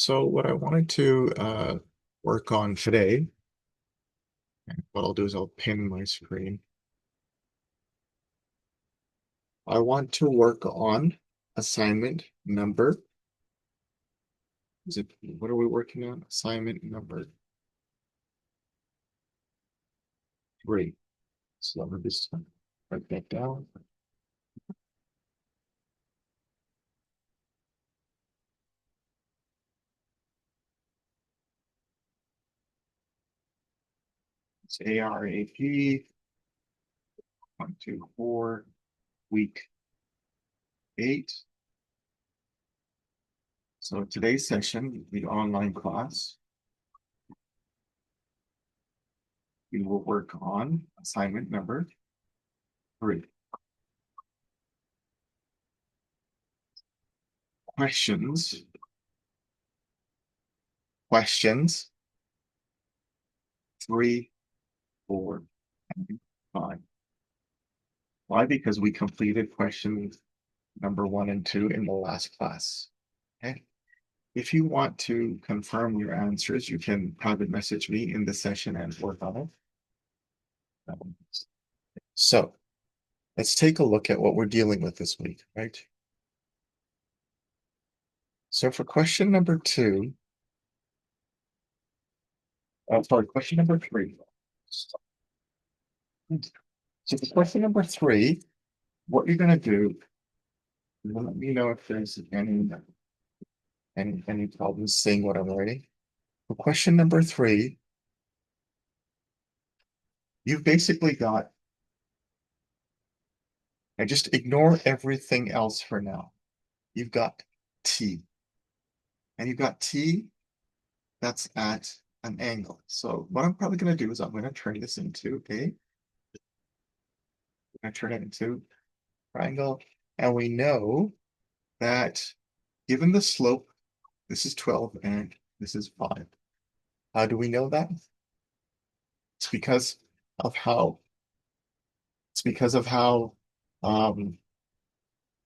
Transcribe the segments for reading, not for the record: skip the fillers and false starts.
So what I wanted to work on today, what I'll do is I'll pin my screen. I want to work on assignment number. What are we working on? Assignment number 3. So let me just write that down. It's ARAP 124 week 8. So today's session, the online class, we will work on assignment number 3. Questions 3, 4, and 5. Why? Because we completed questions number 1 and 2 in the last class. Okay. If you want to confirm your answers, you can private message me in the session and work on it. So let's take a look at what we're dealing with this week, right? So for question number 2, question number 3. So for question number 3, what you're going to do, let me know if there's any problems seeing what I'm writing. For question number 3, you've basically got, and just ignore everything else for now. You've got T, and you've got T that's at an angle. So what I'm probably going to do is I'm going to turn this into I'm going to turn it into triangle. And we know that given the slope, this is 12 and this is 5. How do we know that? It's because of how it's because of how um,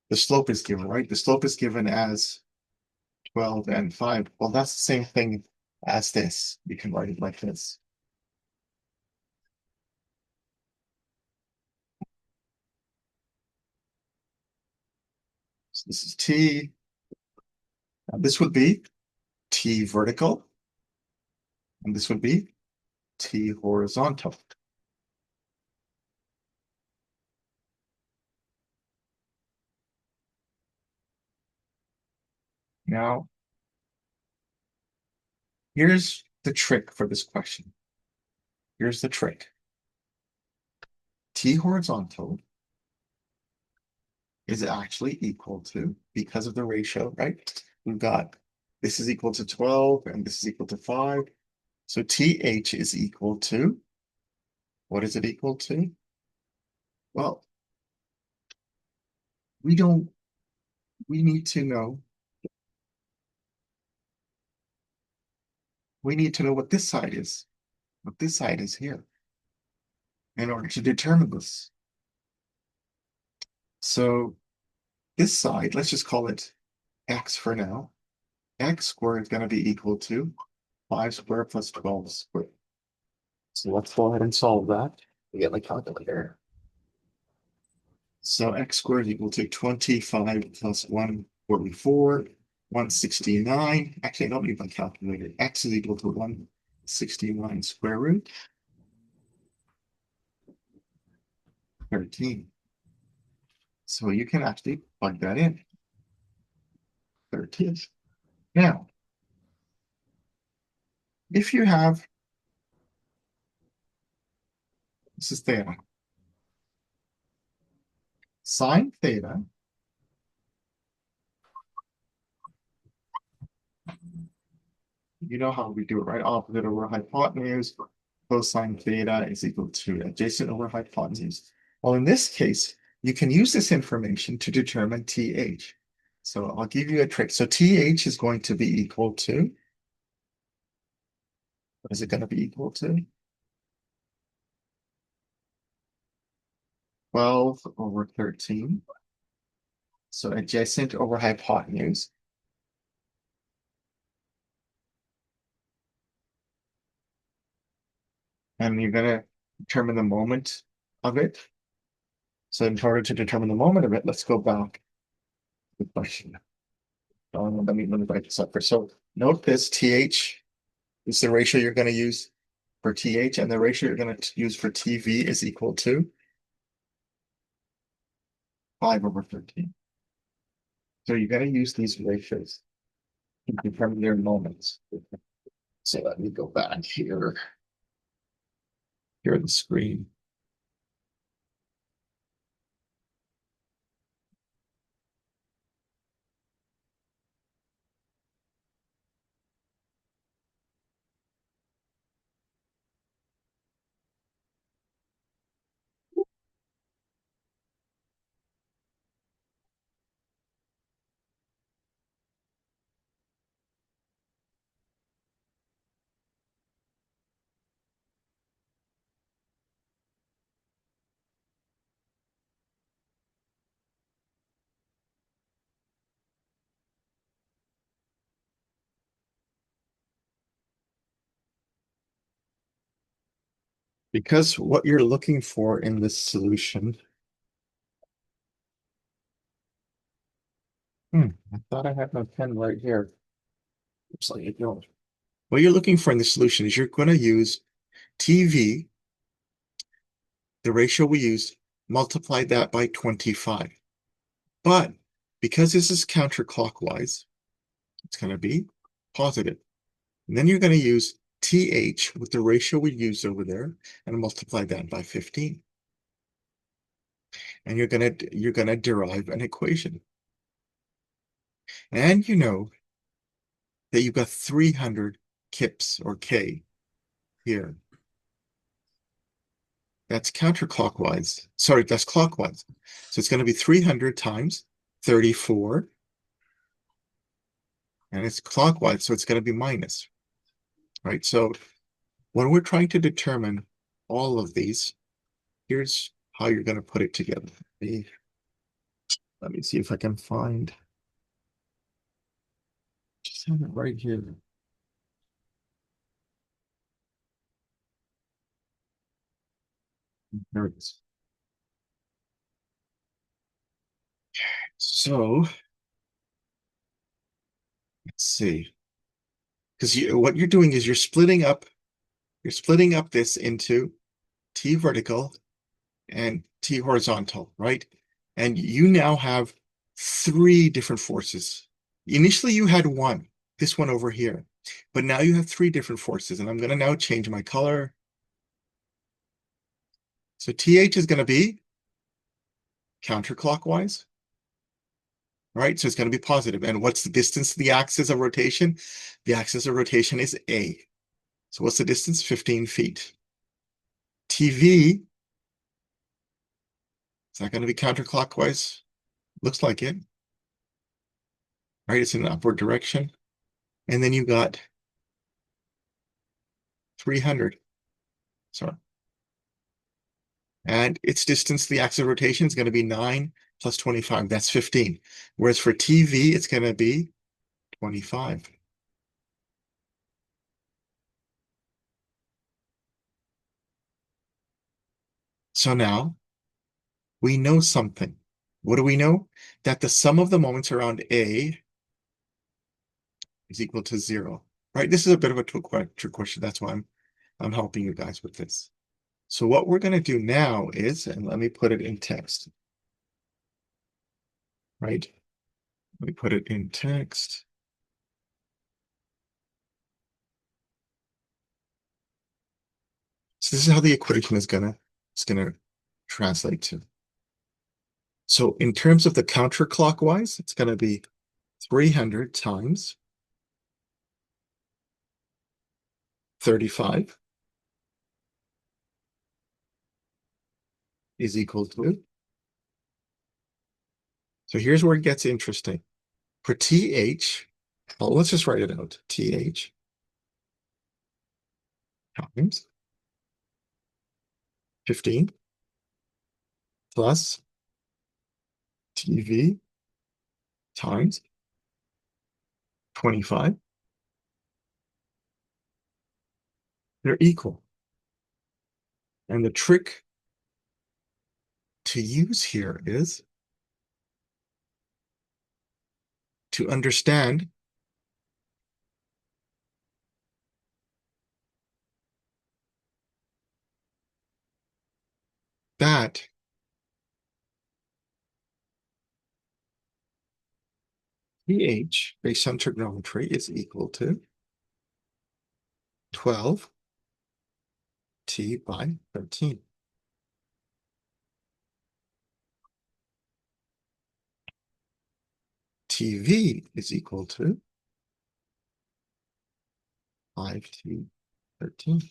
the slope is given, right? The slope is given as 12 and 5. Well, that's the same thing as this. We can write it like this. So this is T. Now this would be T vertical, and this would be T horizontal. Now, here's the trick for this question. Here's the trick. T horizontal is actually equal to, because of the ratio, right? We've got this is equal to 12 and this is equal to 5. So TH is equal to, what is it equal to? Well, we don't, we need to know, we need to know what this side is, here in order to determine this. So this side, let's just call it X for now. X squared is going to be equal to 5 squared plus 12 squared. So let's go ahead and solve that. We get my calculator. So x squared is equal to 25 plus 144, 169. Actually, I don't need my calculator. X is equal to 169 square root 13. So you can actually plug that in. 13. Now, if you have, this is theta, sine theta, you know how we do it, right? Opposite over hypotenuse, cosine theta is equal to adjacent over hypotenuse. Well, in this case, you can use this information to determine TH. So I'll give you a trick. So TH is going to be equal to, what is it going to be equal to? 12 over 13. So adjacent over hypotenuse. and you're gonna determine the moment of it. So in order to determine the moment of it, let's go back to the question. Let me write this up first. So note this TH is the ratio you're going to use for TH, and the ratio you're going to use for TV is equal to 5/13. So you're going to use these ratios to determine their moments. So let me go back here. Here on the screen. Because what you're looking for in this solution, I thought I had my pen right here. Looks like I don't. What you're looking for in the solution is you're going to use TV, the ratio we used, multiply that by 25. But because this is counterclockwise, it's going to be positive. And then you're going to use TH with the ratio we used over there and multiply that by 15. And you're gonna derive an equation. And you know that you've got 300 kips or K here. That's counterclockwise. Sorry, that's clockwise. So it's going to be 300 times 34. And it's clockwise, so it's going to be minus. Right? So when we're trying to determine all of these, here's how you're going to put it together. Let me see if I can find. Just have it right here. There it is. So let's see. Because what you're doing is you're splitting up this into T vertical and T horizontal, right? And you now have three different forces. Initially, you had one, this one over here, but now you have three different forces. And I'm going to now change my color. So TH is going to be counterclockwise, right? So it's going to be positive. And what's the distance to the axis of rotation? The axis of rotation is A. So what's the distance? 15 feet. TV, is that going to be counterclockwise? Looks like it, right? It's in an upward direction. And then you got 300. Sorry. And its distance to the axis of rotation is going to be 9 plus 25. That's 15. Whereas for TV, it's going to be 25. So now we know something. What do we know? That the sum of the moments around A is equal to 0. Right? This is a bit of a trick question. That's why I'm helping you guys with this. So what we're going to do now is, and let me put it in text. Right? Let me put it in text. So this is how the equation is gonna translate to. So in terms of the counterclockwise, it's gonna be 300 times 35 is equal to. So here's where it gets interesting. For TH, well, let's just write it out. TH times 15 plus TV times 25. They're equal. And the trick to use here is to understand that pH based on trigonometry is equal to 12 T by 13. TV is equal to 5T 13.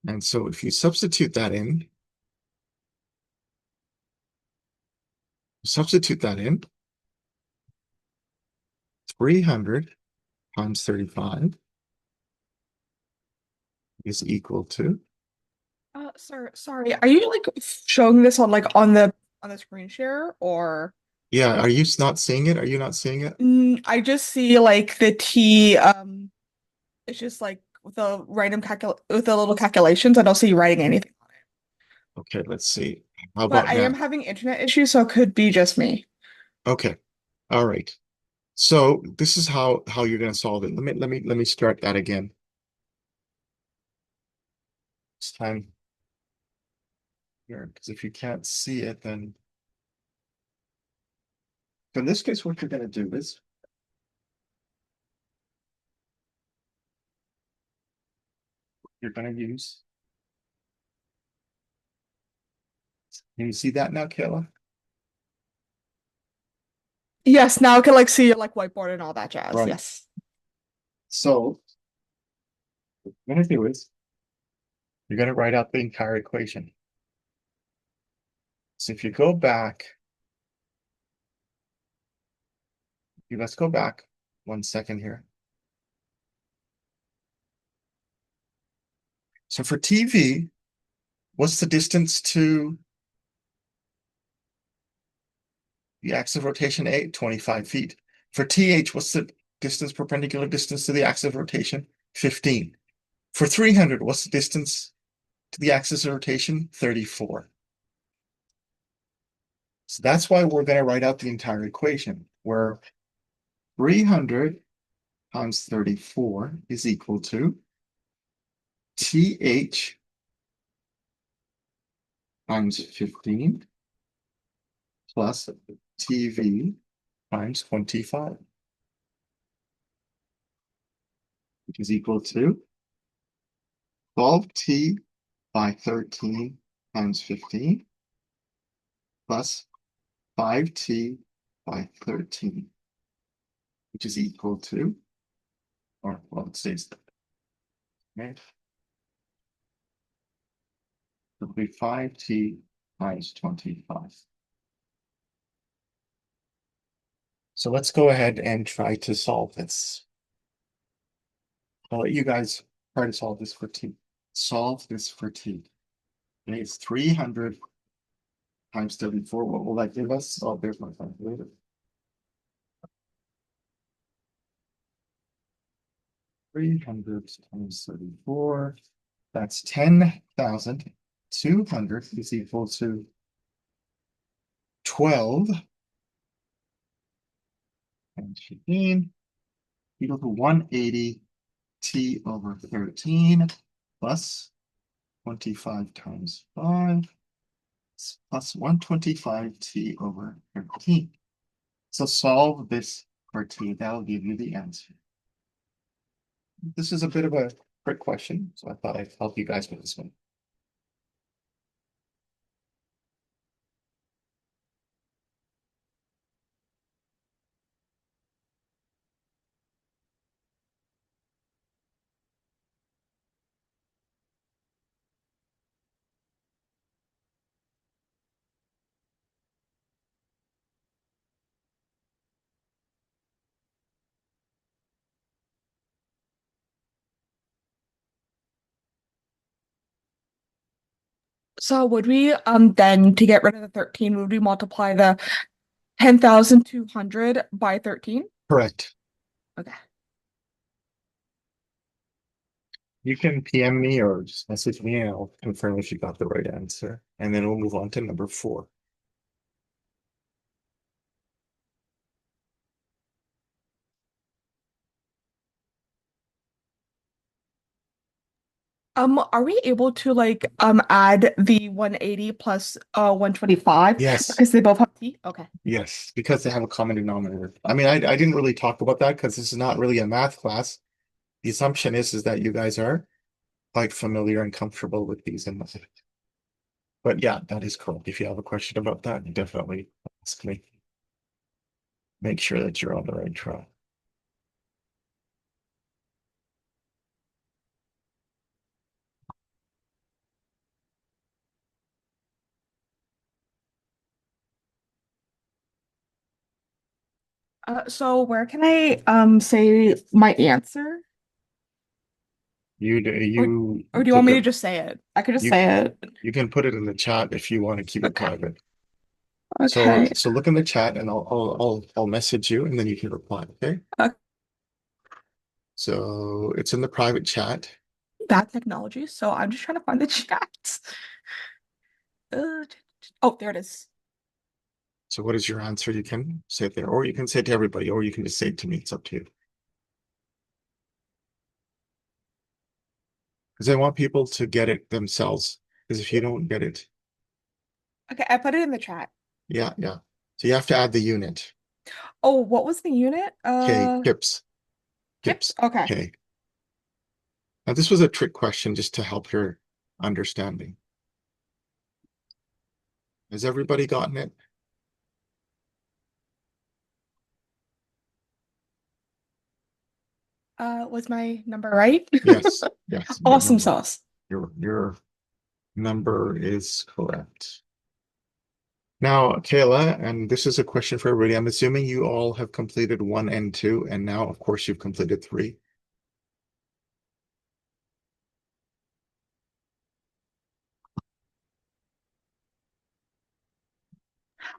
And so if you substitute that in, 300 times 35 is equal to, Sir, sorry. Are you like showing this on the screen share or yeah, are you not seeing it? Are you not seeing it? I just see like the T it's just like with the random calcul with the little calculations. I don't see you writing anything. Okay, let's see. How But about I am now? having internet issues, so it could be just me. Okay, all right. So this is how you're going to solve it. Let me start that again. This time here, because if you can't see it, then in this case, what you're going to do is you're going to use. Can you see that now, Kayla? Yes, now I can like see your like whiteboard and all that jazz. Right. Yes. So what you're going to do is you're going to write out the entire equation. So if you go back, let's go back 1 second here. So for TV, what's the distance to the axis of rotation A? 25 feet. For TH, what's the distance, perpendicular distance to the axis of rotation? 15. For 300, what's the distance to the axis of rotation? 34. So that's why we're going to write out the entire equation, where 300 times 34 is equal to TH times 15 plus TV times 25, which is equal to 12T by 13 times 15 plus 5T by 13, which is equal to, or well, it stays okay. It'll be 5T times 25. So let's go ahead and try to solve this. I'll let you guys try to solve this for T. Solve this for T. Okay, it's 300 times 34. What will that give us? Oh, there's my calculator. 300 times 34. That's 10,200 is equal to 12 and 15 equal to 180 T over 13 plus 25 times 5 plus 125 T over 13. So solve this for T. That'll give you the answer. This is a bit of a trick question, so I thought I'd help you guys with this one. So would we then to get rid of the 13, would we multiply the 10,200 by 13? Correct. Okay. You can PM me or just message me and I'll confirm if you got the right answer. And then we'll move on to number 4. Are we able to like add the 180 plus 125 Yes, because they both have T? Okay. yes, because they have a common denominator. I mean, I didn't really talk about that because this is not really a math class. The assumption is that you guys are quite familiar and comfortable with these and math. But yeah, that is correct. If you have a question about that, definitely ask me. Make sure that you're on the right track. So where can I say my answer? You do, Or you or do you want look me to up just say it? I could just you say it. you can put it in the chat if you want to keep it Okay. private. So Okay. so look in the chat and I'll message you and then you can reply, okay? Uh, So it's in the private chat. bad technology. So I'm just trying to find the chat. Uh, oh, there it is. So what is your answer? You can say it there, or you can say it to everybody, or you can just say it to me. It's up to you. Because I want people to get it themselves. Because if you don't get it, Okay, I put it in the chat. yeah, yeah. So you have to add the unit. Oh, what was the unit? K, kips, Kips? kips, Okay. K. Now this was a trick question just to help your understanding. Has everybody gotten it? Was my number right? Yes, yes. Awesome sauce. Your number is correct. Now, Kayla, and this is a question for everybody. I'm assuming you all have completed 1 and 2, and now, of course, you've completed 3.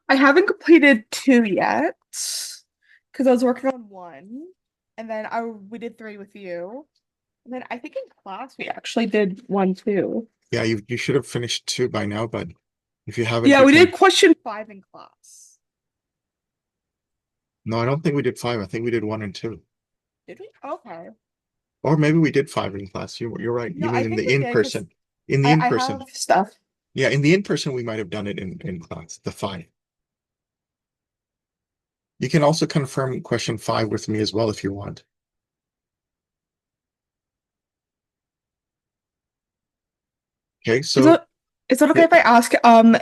I haven't completed two yet because I was working on one, and then I we did three with you, and then I think in class we actually did one too. Yeah, you should have finished 2 by now, but if you haven't, Yeah, you we did can. question five in class. No, I don't think we did 5. I think we did 1 and 2. Did we? Okay. Or maybe we did 5 in class. You're right. You No, mean I in think the we in did because person? In the I in I have person. stuff. Yeah, in the in person, we might have done it in class, the 5. You can also confirm question 5 with me as well if you want. Okay, Is so it is it okay yeah, if I ask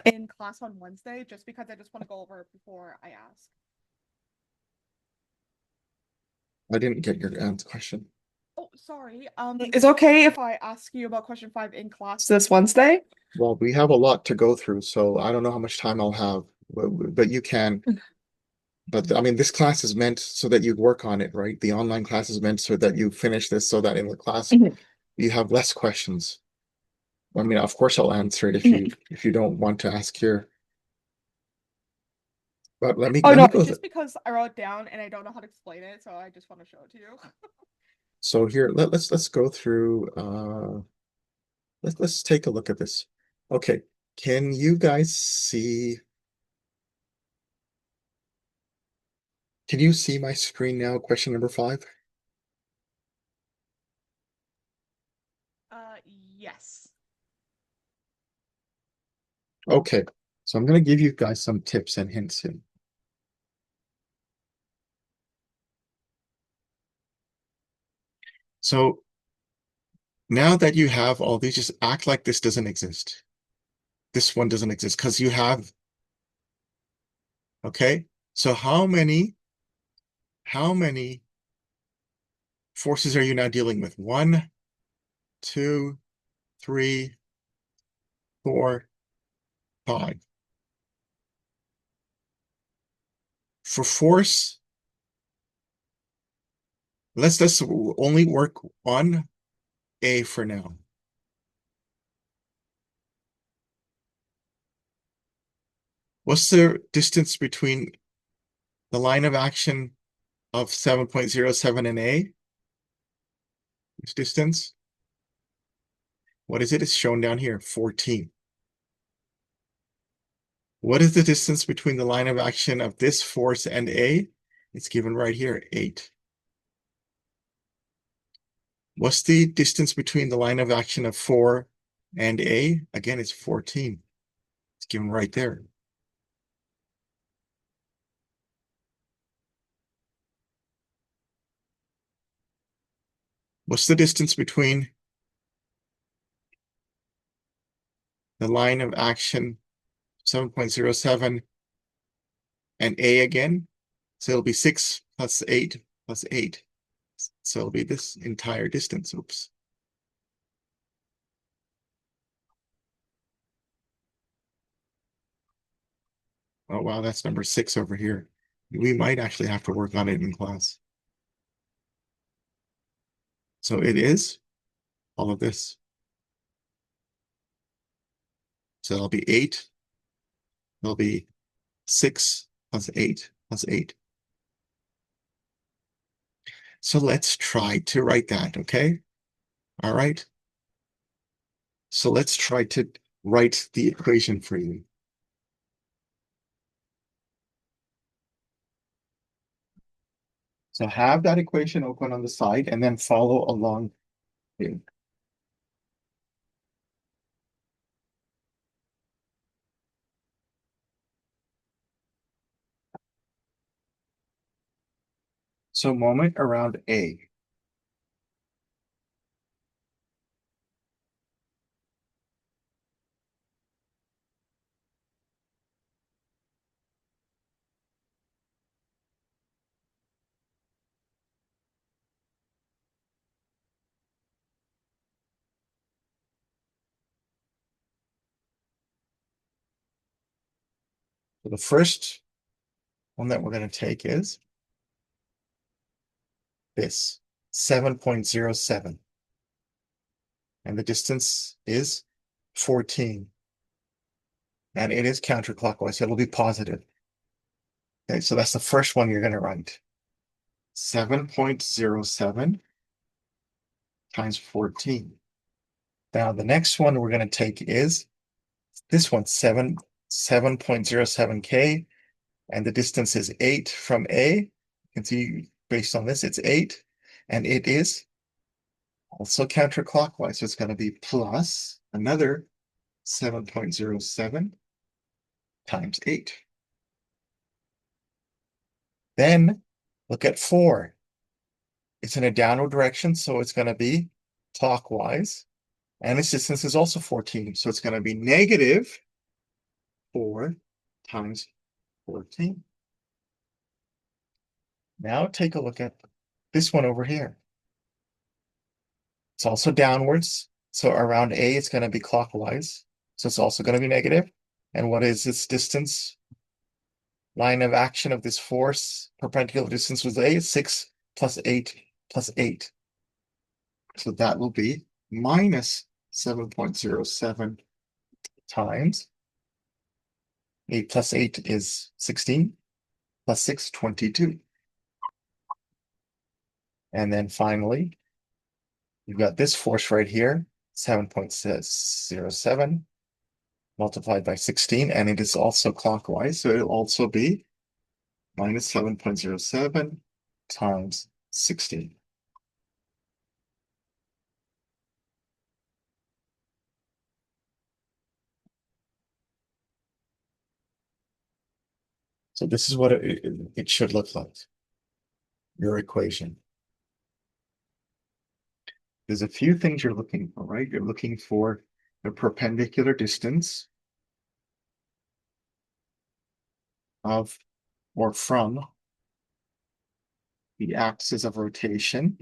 in class on Wednesday just because I just want to go over it before I ask? I didn't get your question. Oh, sorry. Is it okay if I ask you about question five in class this Wednesday? Well, we have a lot to go through, so I don't know how much time I'll have, but you can. But I mean, this class is meant so that you work on it, right? The online class is meant so that you finish this so that in the class Mhm, you have less questions. I mean, of course I'll answer it mhm. if you don't want to ask here. But Oh let no, me it's go. just because I wrote it down and I don't know how to explain it, so I just want to show it to you. So here, let's go through let's take a look at this. Okay, can you guys see can you see my screen now? Question number 5. Yes. Okay, so I'm gonna give you guys some tips and hints here. So now that you have all these, just act like this doesn't exist. This one doesn't exist because you have, okay? So how many forces are you now dealing with? 1, 2, 3, 4, 5. For force, let's only work on A for now. What's the distance between the line of action of 7.07 and A? Which distance? What is it? It's shown down here, 14. What is the distance between the line of action of this force and A? It's given right here, 8. What's the distance between the line of action of 4 and A? Again, it's 14. It's given right there. What's the distance between the line of action 7.07 and A again? So it'll be 6 plus 8 plus 8. So it'll be this entire distance. Oops. Oh, wow, that's number 6 over here. We might actually have to work on it in class. So it is all of this. So it'll be 8. It'll be 6 plus 8 plus 8. So let's try to write that, okay? All right. So let's try to write the equation for you. So have that equation open on the side and then follow along here. So moment around A. So the first one that we're going to take is this 7.07. And the distance is 14. And it is counterclockwise, so it'll be positive. Okay, so that's the first one you're going to write. 7.07 times 14. Now the next one we're going to take is this one, 7.07K, and the distance is 8 from A. You can see based on this, it's 8, and it is also counterclockwise. So it's going to be plus another 7.07 times 8. Then look at 4. It's in a downward direction, so it's going to be clockwise. And its distance is also 14. So it's going to be negative 4 times 14. Now take a look at this one over here. It's also downwards. So around A, it's going to be clockwise. So it's also going to be negative. And what is its distance? Line of action of this force, perpendicular distance was A, 6 plus 8 plus 8. So that will be minus 7.07 times 8 plus 8 is 16, plus 6, 22. And then finally, you've got this force right here, 7.07 multiplied by 16, and it is also clockwise, so it'll also be minus 7.07 times 16. So this is what it should look like, your equation. There's a few things you're looking for, right? You're looking for the perpendicular distance of or from the axis of rotation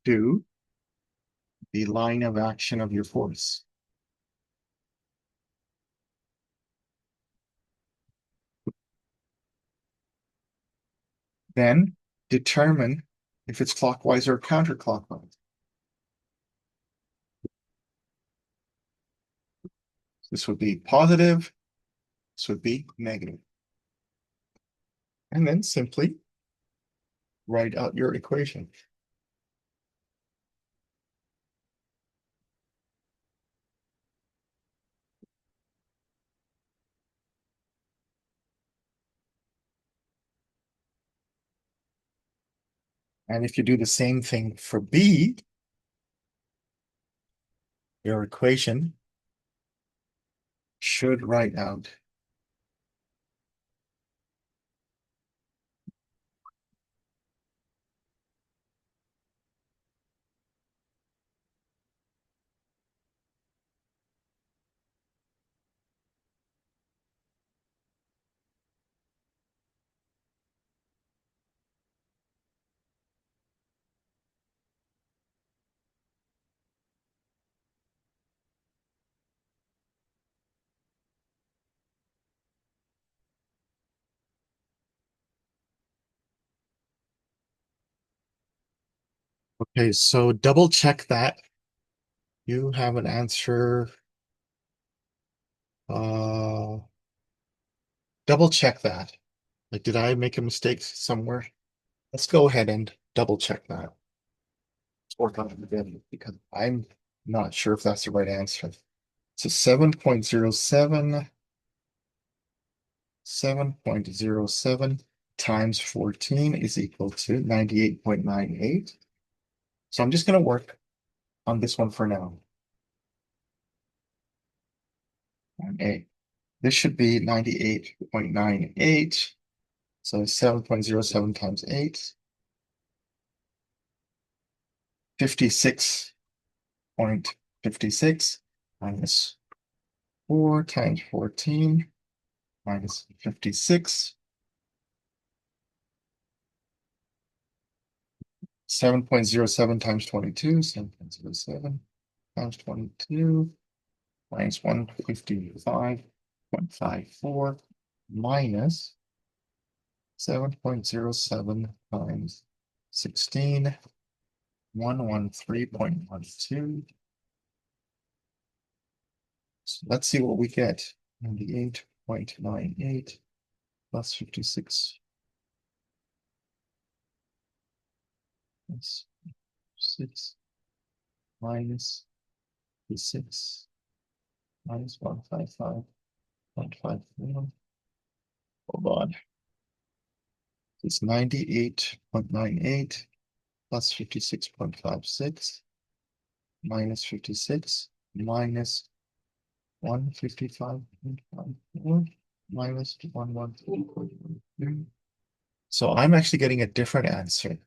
to the line of action of your force. Then determine if it's clockwise or counterclockwise. This would be positive, this would be negative. And then simply write out your equation. And if you do the same thing for B, your equation should write out. Okay, so double check that. You have an answer. Uh, double check that. Like, did I make a mistake somewhere? Let's go ahead and double check that. Let's work on it again because I'm not sure if that's the right answer. So 7.07 times 14 is equal to 98.98. So I'm just going to work on this one for now. On A. This should be 98.98. So 7.07 times 8, 56.56 minus 4 times 14 minus 56. 7.07 times 22, 7.07 times 22 minus 155.54 minus 7.07 times 16, 113.12. So let's see what we get. 98.98 plus 56 plus 6 minus 56 minus 155.54. Hold on. It's 98.98 plus 56.56 minus 56 minus 155.54 minus 113.13. So I'm actually getting a different answer.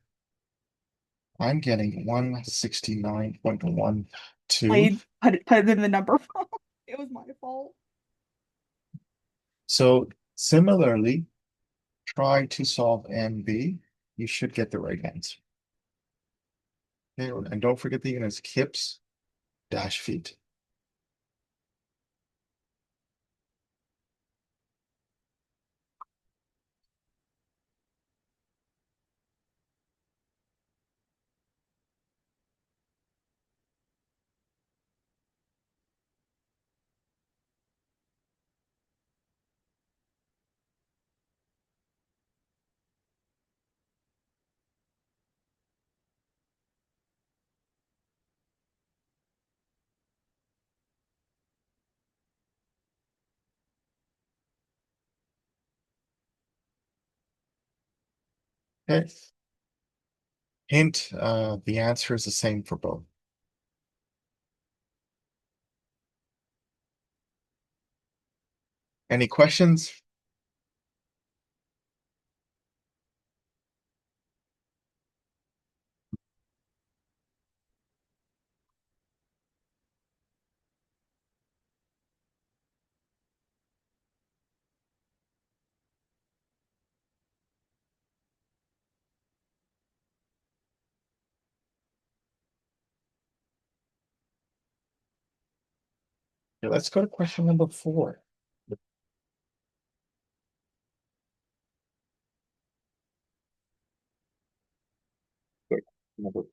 I'm getting 169.12. I put it in the number wrong. It was my fault. So similarly, try to solve MB. You should get the right answer. Okay, and don't forget the units kips dash feet. Okay. Hint, the answer is the same for both. Any questions? Okay, let's go to question number 4. Good. Number-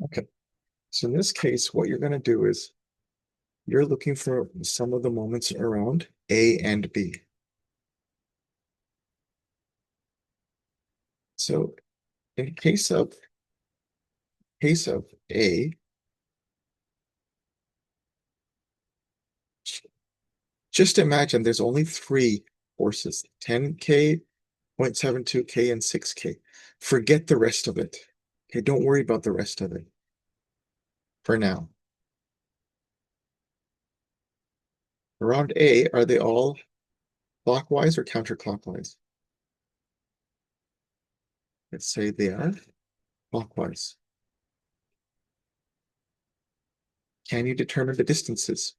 Okay, so in this case, what you're going to do is you're looking for some of the moments around A and B. So in case of A, just imagine there's only three forces, 10K, 0.72K, and 6K. Forget the rest of it. Okay, don't worry about the rest of it for now. Around A, are they all clockwise or counterclockwise? Let's say they are clockwise. Can you determine the distances?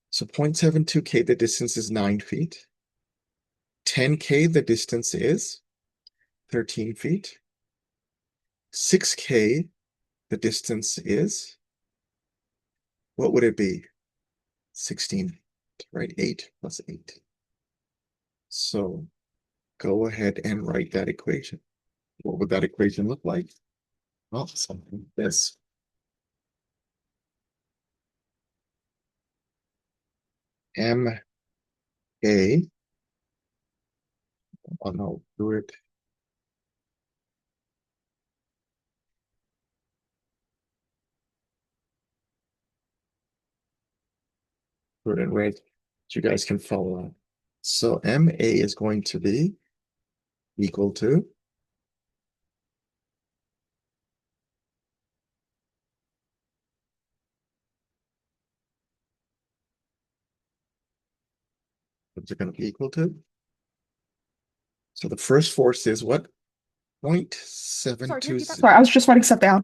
So 0.72K, the distance is 9 feet. 10K, the distance is 13 feet. 6K, the distance is, what would it be? 16, right? 8 plus 8. So go ahead and write that equation. What would that equation look like? Well, something like this. MA, oh no, do it in red so you guys can follow up. So MA is going to be equal to, what's it going to be equal to? So the first force is what? Sorry, can you repeat that? 0.72. Sorry, I was just writing stuff down.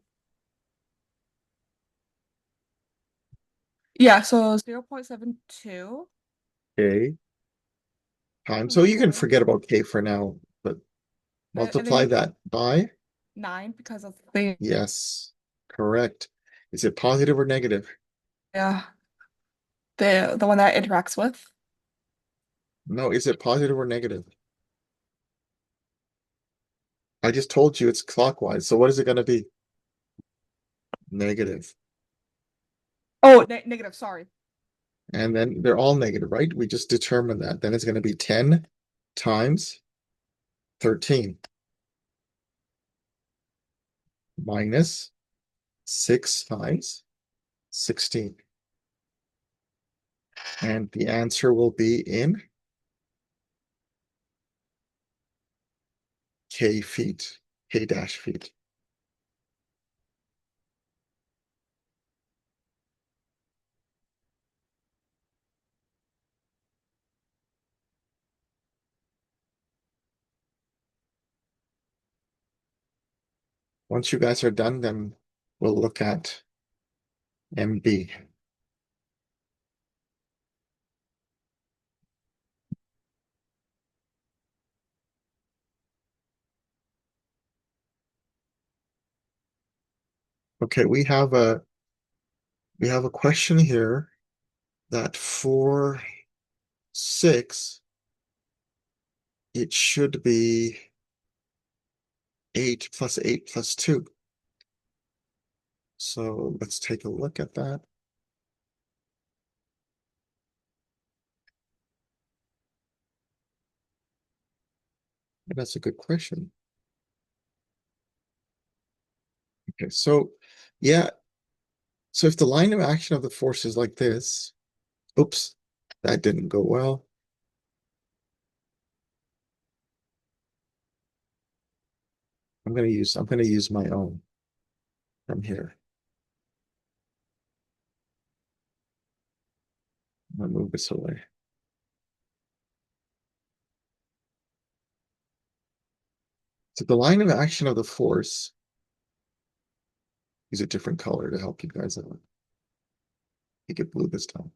Yeah, so 0.72 K times. So times you can 10, forget about K for now, but and then multiply that by, 9 because of the yes, correct. Is it positive or negative? yeah, the one that it interacts with. No, is it positive or negative? I just told you it's clockwise. So what is it going to be? Negative. Oh, negative, sorry. And then they're all negative, right? We just determined that. Then it's going to be 10 times 13 minus 6 times 16. And the answer will be in K feet, K dash feet. Once you guys are done, then we'll look at MB. Okay, we have a question here that for 6, it should be 8 plus 8 plus 2. So let's take a look at that. And that's a good question. Okay, so yeah, so if the line of action of the force is like this, oops, that didn't go well. I'm gonna use my own from here. I'm gonna move this away. So the line of action of the force, use a different color to help you guys out. Make it blue this time.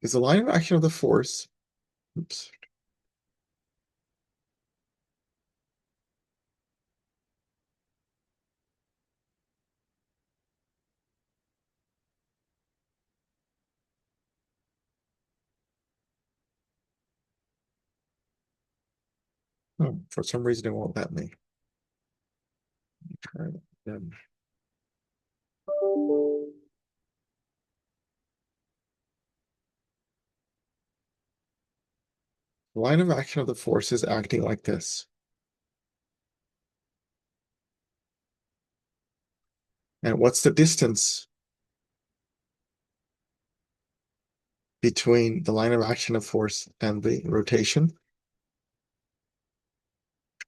Is the line of action of the force, oops. Oh, for some reason it won't let me. Try it again. The line of action of the force is acting like this. And what's the distance between the line of action of force and the rotation?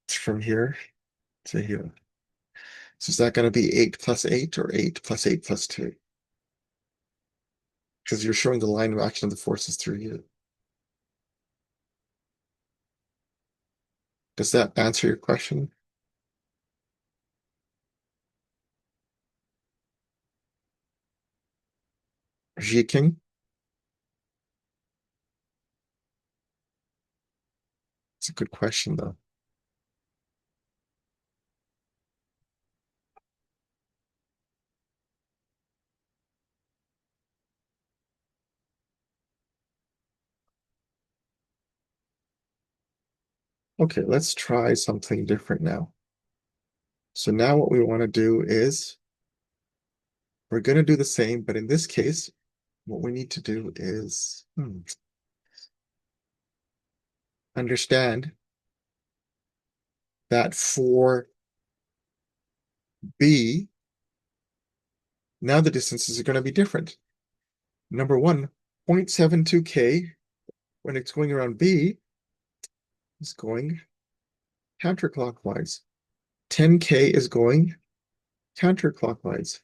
It's from here to here. So is that going to be 8 plus 8 or 8 plus 8 plus 2? Because you're showing the line of action of the forces through you. Does that answer your question? Ji King? It's a good question, though. Okay, let's try something different now. So now what we want to do is we're going to do the same, but in this case, what we need to do is understand that for B, now the distances are going to be different. Number one, 0.72K, when it's going around B, is going counterclockwise. 10K is going counterclockwise.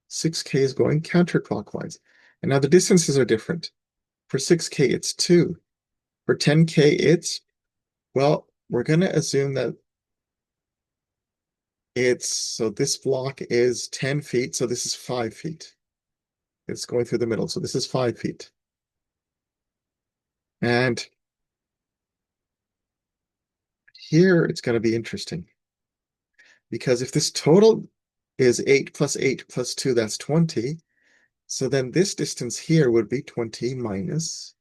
6K is going counterclockwise. And now the distances are different. For 6K, it's 2. For 10K, well, we're going to assume that so this block is 10 feet, so this is 5 feet. It's going through the middle, so this is 5 feet. And here it's going to be interesting. Because if this total is 8 plus 8 plus 2, that's 20. So then this distance here would be 20 minus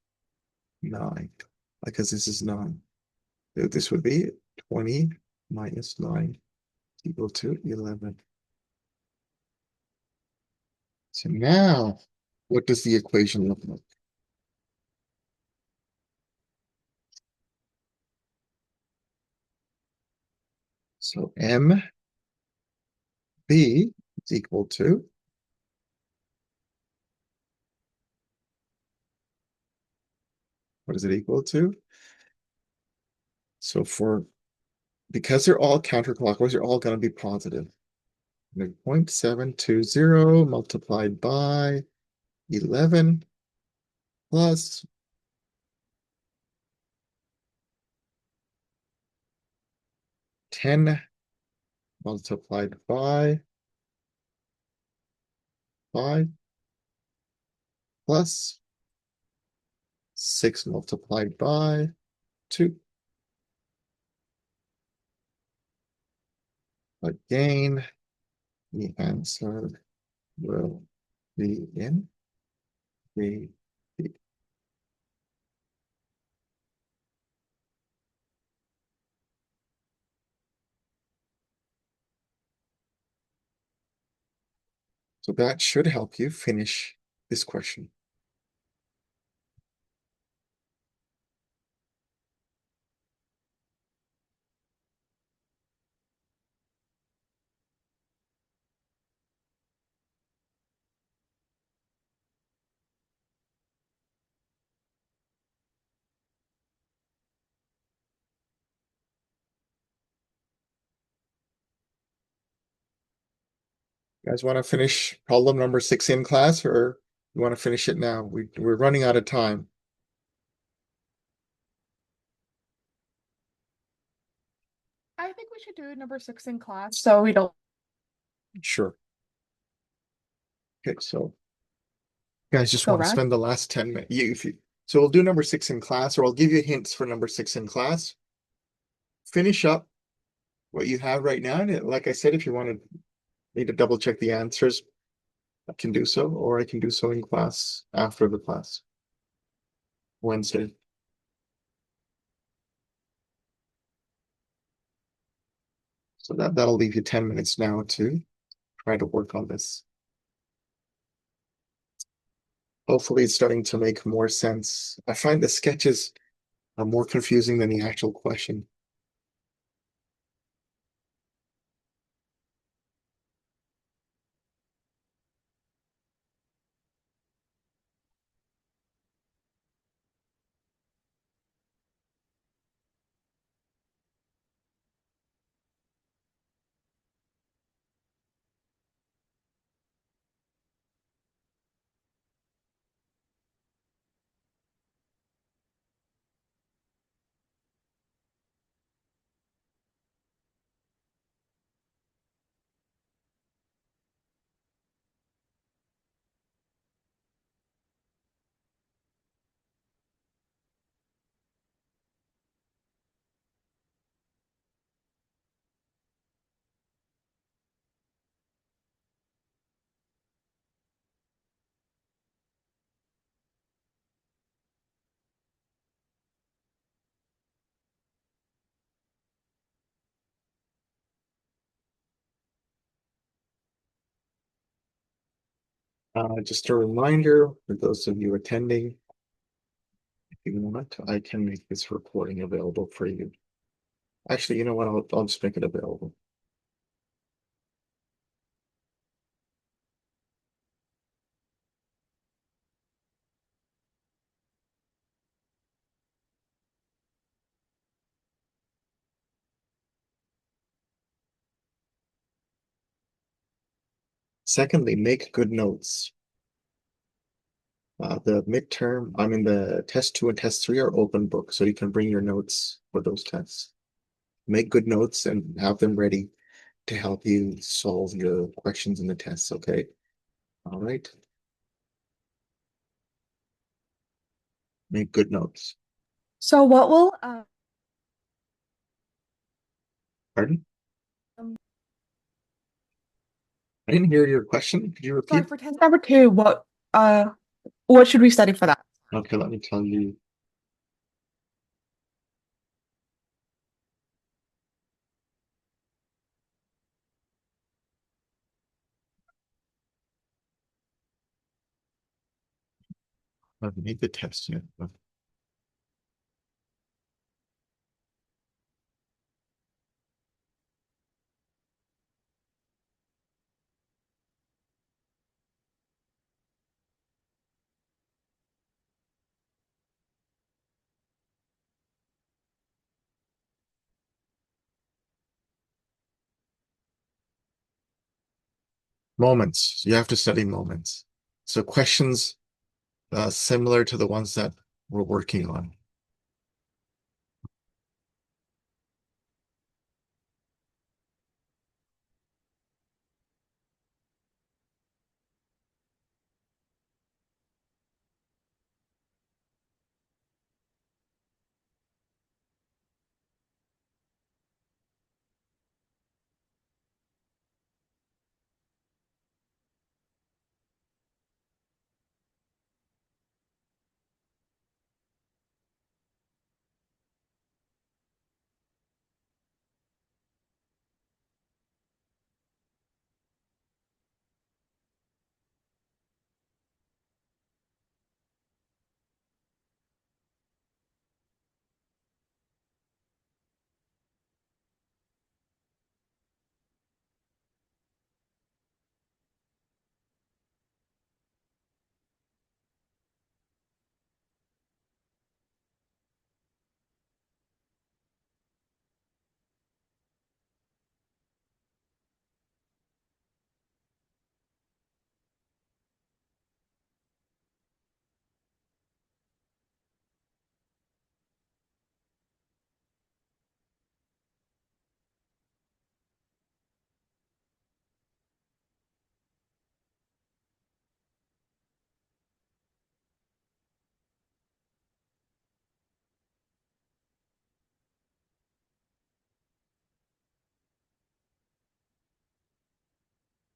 9, because this is 9. This would be 20 minus 9 equal to 11. So now, what does the equation look like? So MB is equal to, what is it equal to? So because they're all counterclockwise, they're all going to be positive. 0.720 multiplied by 11 plus 10 multiplied by 5 plus 6 multiplied by 2. Again, the answer will be in the B. So that should help you finish this question. You guys want to finish problem number 6 in class, or you want to finish it now? We're running out of time. I think we should do number 6 in class so we don't Sure. Okay, so you guys just go want to around. spend the last 10 minutes. So we'll do number 6 in class, or I'll give you hints for number 6 in class. Finish up what you have right now. And like I said, if you need to double check the answers, I can do so, or I can do so in class after the class, Wednesday. So that'll leave you 10 minutes now to try to work on this. Hopefully it's starting to make more sense. I find the sketches are more confusing than the actual question. Just a reminder for those of you attending, if you want, I can make this recording available for you. Actually, you know what? I'll just make it available. Secondly, make good notes. The midterm, I mean, the test two and test three are open book, so you can bring your notes for those tests. Make good notes and have them ready to help you solve your questions in the tests, okay? All right. Make good notes. So what will Pardon? um I didn't hear your question. Could you sorry, repeat? for test number two, what should we study for that? Okay, let me tell you. I haven't made the test yet, but moments. You have to study moments. So questions similar to the ones that we're working on.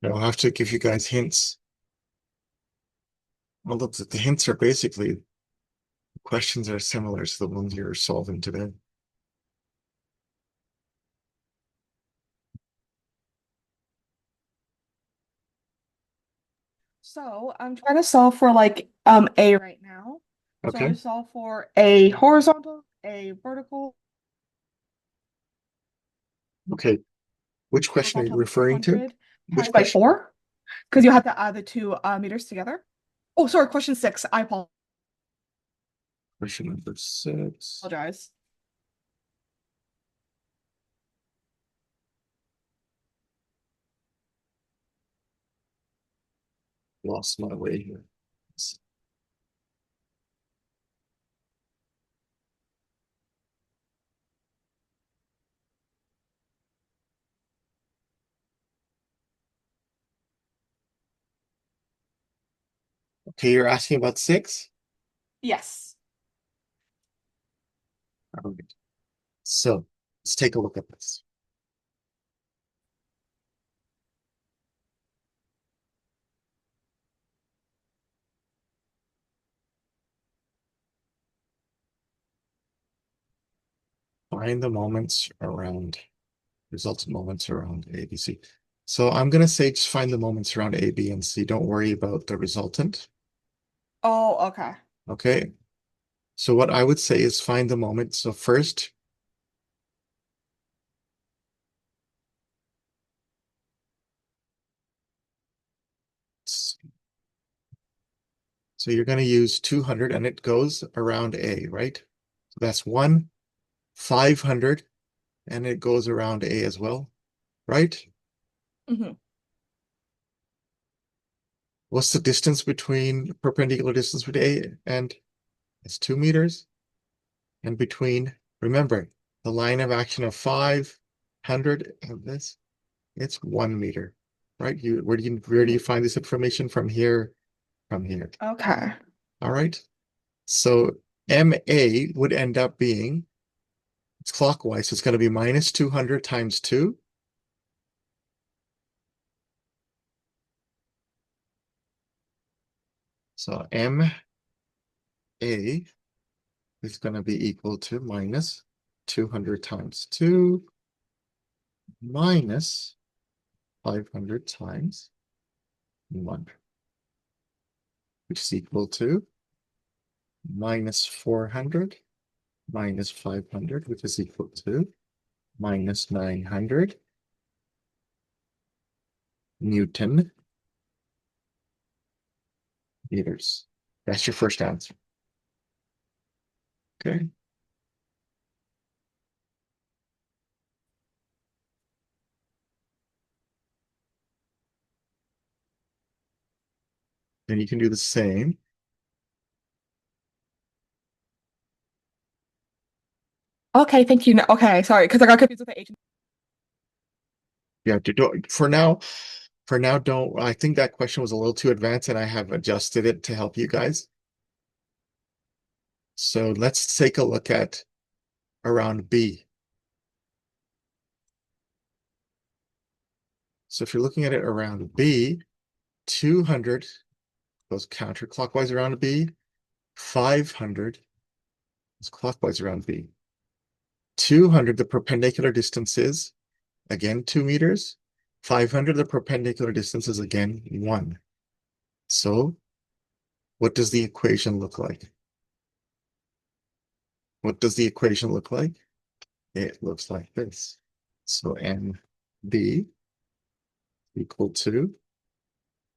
I'll have to give you guys hints. Well, look, the hints are basically questions are similar to the ones you're solving today. So I'm trying to solve for like A right now. So Okay. we solve for a horizontal, a vertical. Okay. Which question are you Horizontal referring to? 200 Which times by question? 4, because you have to add the two meters together. Oh, sorry, question 6. I Question number 6. apologize. Lost my way here. Okay, you're asking about 6? Yes. All right. So let's take a look at this. Find the moments around resultant moments around A, B, C. So I'm going to say just find the moments around A, B, and C. Don't worry about the resultant. Oh, okay. Okay. So what I would say is find the moment. So first, so you're going to use 200 and it goes around A, right? So that's 1, 500, and it goes around A as well, right? Hmm. What's the distance between perpendicular distance between A and it's 2 meters? And between, remember, the line of action of 500 of this, it's 1 meter, right? Where do you Hmm. find this information from here, from here? Okay. All right. So MA would end up being, it's clockwise, so it's going to be minus 200 times 2. So MA is going to be equal to minus 200 times 2 minus 500 times 1, which is equal to minus 400 minus 500, which is equal to minus 900 Newton meters. That's your first answer. Okay. Then you can do the same. Okay, thank you. Okay, sorry, because I got confused with the H. You have to do it for now, don't, I think that question was a little too advanced and I have adjusted it to help you guys. So let's take a look at around B. So if you're looking at it around B, 200 goes counterclockwise around B, 500 is clockwise around B. 200, the perpendicular distance is, again, 2 meters. 500, the perpendicular distance is, again, 1. So what does the equation look like? What does the equation look like? It looks like this. So NB equal to,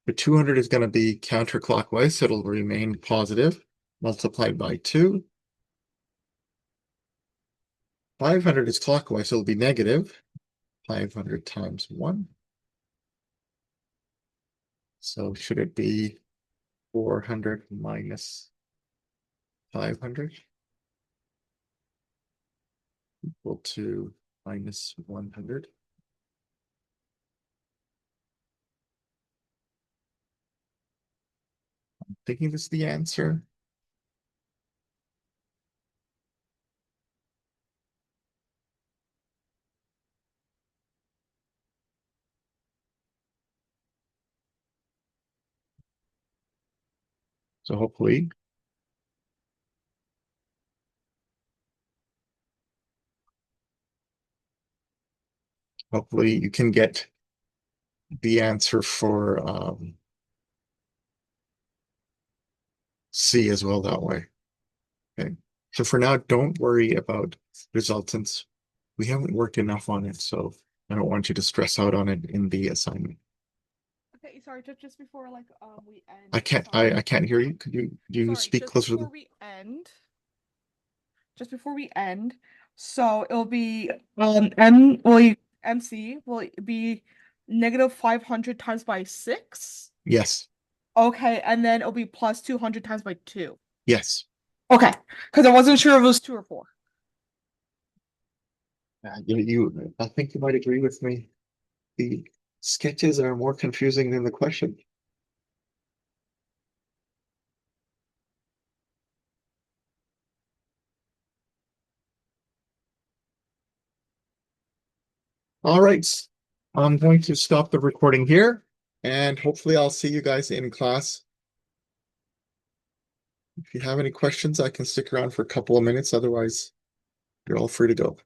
the 200 is going to be counterclockwise, so it'll remain positive, multiplied by 2. 500 is clockwise, so it'll be negative. 500 times 1. So should it be 400 minus 500 equal to minus 100? I'm thinking this is the answer. So hopefully you can get the answer for C as well that way. Okay. So for now, don't worry about resultants. We haven't worked enough on it, so I don't want you to stress out on it in the assignment. Okay, sorry, just before we I end. can't I Sorry. can't hear you. Could you Sorry, speak closer to the just before we end, so it'll be M will you, MC will be negative 500 times by 6. yes. Okay, and then it'll be plus 200 times by 2. Yes. Okay, because I wasn't sure if it was 2 or 4. I think you might agree with me. The sketches are more confusing than the question. All right. I'm going to stop the recording here, and hopefully I'll see you guys in class. If you have any questions, I can stick around for a couple of minutes. Otherwise, you're all free to go.